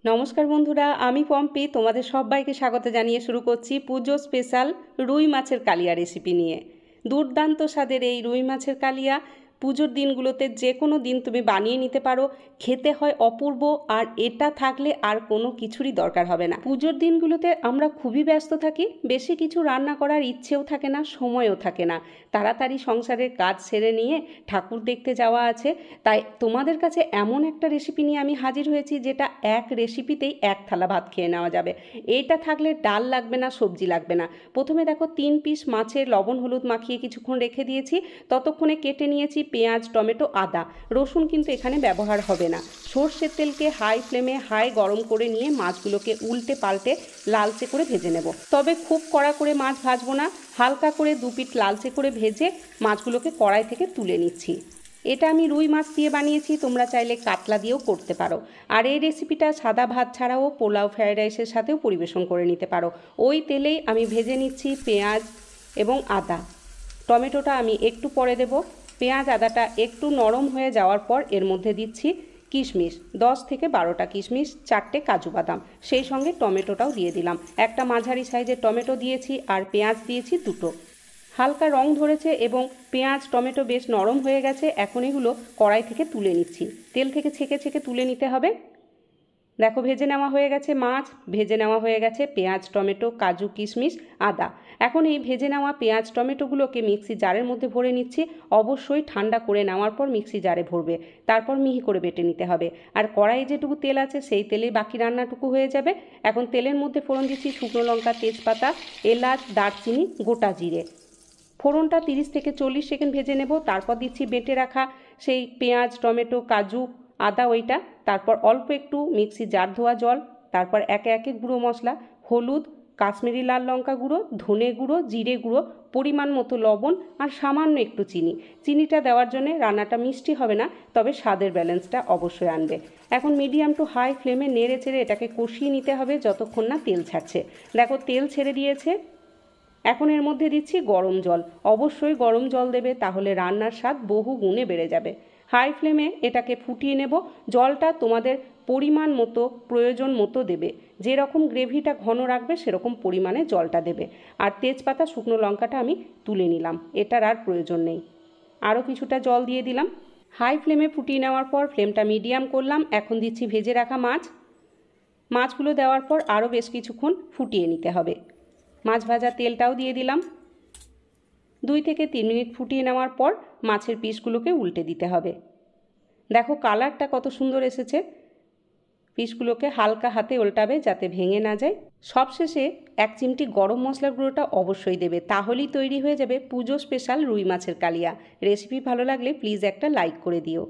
নমস্কার বন্ধুরা, আমি পম্পি তোমাদের সবাইকে স্বাগত জানিয়ে শুরু করছি পুজো স্পেশাল রুই মাছের কালিয়া রেসিপি নিয়ে। দুর্দান্ত স্বাদের এই রুই মাছের কালিয়া পুজোর দিনগুলোতে যে কোনো দিন তুমি বানিয়ে নিতে পারো, খেতে হয় অপূর্ব। আর এটা থাকলে আর কোনো কিছুরই দরকার হবে না। পুজোর দিনগুলোতে আমরা খুবই ব্যস্ত থাকি, বেশি কিছু রান্না করার ইচ্ছেও থাকে না, সময়ও থাকে না। তাড়াতাড়ি সংসারের কাজ সেরে নিয়ে ঠাকুর দেখতে যাওয়া আছে, তাই তোমাদের কাছে এমন একটা রেসিপি নিয়ে আমি হাজির হয়েছি যেটা এক রেসিপিতেই এক থালা ভাত খেয়ে নেওয়া যাবে। এটা থাকলে ডাল লাগবে না, সবজি লাগবে না। প্রথমে দেখো 3 পিস মাছের লবণ হলুদ মাখিয়ে কিছুক্ষণ রেখে দিয়েছি। ততক্ষণে কেটে নিয়েছি পেঁয়াজ, টমেটো, আদা, রসুন কিন্তু এখানে ব্যবহার হবে না। সর্ষের তেলকে হাই ফ্লেমে গরম করে নিয়ে মাছগুলোকে উল্টে পাল্টে লালচে করে ভেজে নেব। তবে খুব কড়া করে মাছ ভাজবো না, হালকা করে 2 পিঠ লালচে করে ভেজে মাছগুলোকে কড়াই থেকে তুলে নিচ্ছি। এটা আমি রুই মাছ দিয়ে বানিয়েছি, তোমরা চাইলে কাতলা দিয়েও করতে পারো। আর এই রেসিপিটা সাদা ভাত ছাড়াও পোলাও, ফ্রায়েড রাইসের সাথেও পরিবেশন করে নিতে পারো। ওই তেলেই আমি ভেজে নিচ্ছি পেঁয়াজ এবং আদা। টমেটোটা আমি একটু পরে দেব। পেঁয়াজ আদাটা একটু নরম হয়ে যাওয়ার পর এর মধ্যে দিচ্ছি কিশমিশ, 10 থেকে 12টা কিশমিশ, 4টে কাজু বাদাম, সেই সঙ্গে টমেটোটাও দিয়ে দিলাম। একটা মাঝারি সাইজের টমেটো দিয়েছি আর পেঁয়াজ দিয়েছি 2টো। হালকা রং ধরেছে এবং পেঁয়াজ টমেটো বেশ নরম হয়ে গেছে। এখন এগুলো কড়াই থেকে তুলে নিচ্ছি। তেল থেকে ছেঁকে ছেঁকে তুলে নিতে হবে। দেখো ভেজে নেওয়া হয়ে গেছে মাছ, ভেজে নেওয়া হয়ে গেছে পেঁয়াজ, টমেটো, কাজু, কিশমিশ, আদা। এখন এই ভেজে নেওয়া পেঁয়াজ টমেটোগুলোকে মিক্সি জারের মধ্যে ভরে নিচ্ছি। অবশ্যই ঠান্ডা করে নেওয়ার পর মিক্সি জারে ভরবে, তারপর মিহি করে বেটে নিতে হবে। আর কড়াইয়ে যেটুকু তেল আছে সেই তেলেই বাকি রান্নাটুকু হয়ে যাবে। এখন তেলের মধ্যে ফোড়ন দিচ্ছি শুকনো লঙ্কা, তেজপাতা, এলাচ, দারচিনি, গোটা জিরে। ফোড়নটা 30 থেকে 40 সেকেন্ড ভেজে নেব। তারপর দিচ্ছি বেটে রাখা সেই পেঁয়াজ, টমেটো, কাজু, আদা ওইটা। তারপর অল্প একটু মিক্সি জার ধোয়া জল। তারপর একে একে গুঁড়ো মশলা, হলুদ, কাশ্মীরি লাল লঙ্কা গুঁড়ো, ধনে গুঁড়ো, জিরে গুঁড়ো, পরিমাণ মতো লবণ আর সামান্য একটু চিনি। চিনিটা দেওয়ার জন্যে রান্নাটা মিষ্টি হবে না, তবে স্বাদের ব্যালেন্সটা অবশ্যই আনবে। এখন মিডিয়াম টু হাই ফ্লেমে নেড়ে চেড়ে এটাকে কষিয়ে নিতে হবে যতক্ষণ না তেল ছাড়ছে। দেখো তেল ছেড়ে দিয়েছে। এখন এর মধ্যে দিচ্ছি গরম জল। অবশ্যই গরম জল দেবে, তাহলে রান্নার স্বাদ বহু গুণে বেড়ে যাবে। হাই ফ্লেমে এটাকে ফুটিয়ে নেব। জলটা তোমাদের পরিমাণ মতো, প্রয়োজন মতো দেবে। যেরকম গ্রেভিটা ঘন রাখবে সেরকম পরিমাণে জলটা দেবে। আর তেজপাতা, শুকনো লঙ্কাটা আমি তুলে নিলাম, এটার আর প্রয়োজন নেই। আরও কিছুটা জল দিয়ে দিলাম। হাই ফ্লেমে ফুটিয়ে নেওয়ার পর ফ্লেমটা মিডিয়াম করলাম। এখন দিচ্ছি ভেজে রাখা মাছ। মাছগুলো দেওয়ার পর আরও বেশ কিছুক্ষণ ফুটিয়ে নিতে হবে। মাছ ভাজা তেলটাও দিয়ে দিলাম। 2 থেকে 3 মিনিট ফুটিয়ে নেওয়ার পর মাছের পিসগুলোকে উল্টে দিতে হবে। দেখো কালারটা কত সুন্দর এসেছে। পিসগুলোকে হালকা হাতে উল্টাবে যাতে ভেঙে না যায়। সবশেষে 1 চিমটি গরম মশলার গুঁড়োটা অবশ্যই দেবে, তাহলেই তৈরি হয়ে যাবে পুজো স্পেশাল রুই মাছের কালিয়া। রেসিপি ভালো লাগলে প্লিজ একটা লাইক করে দিও।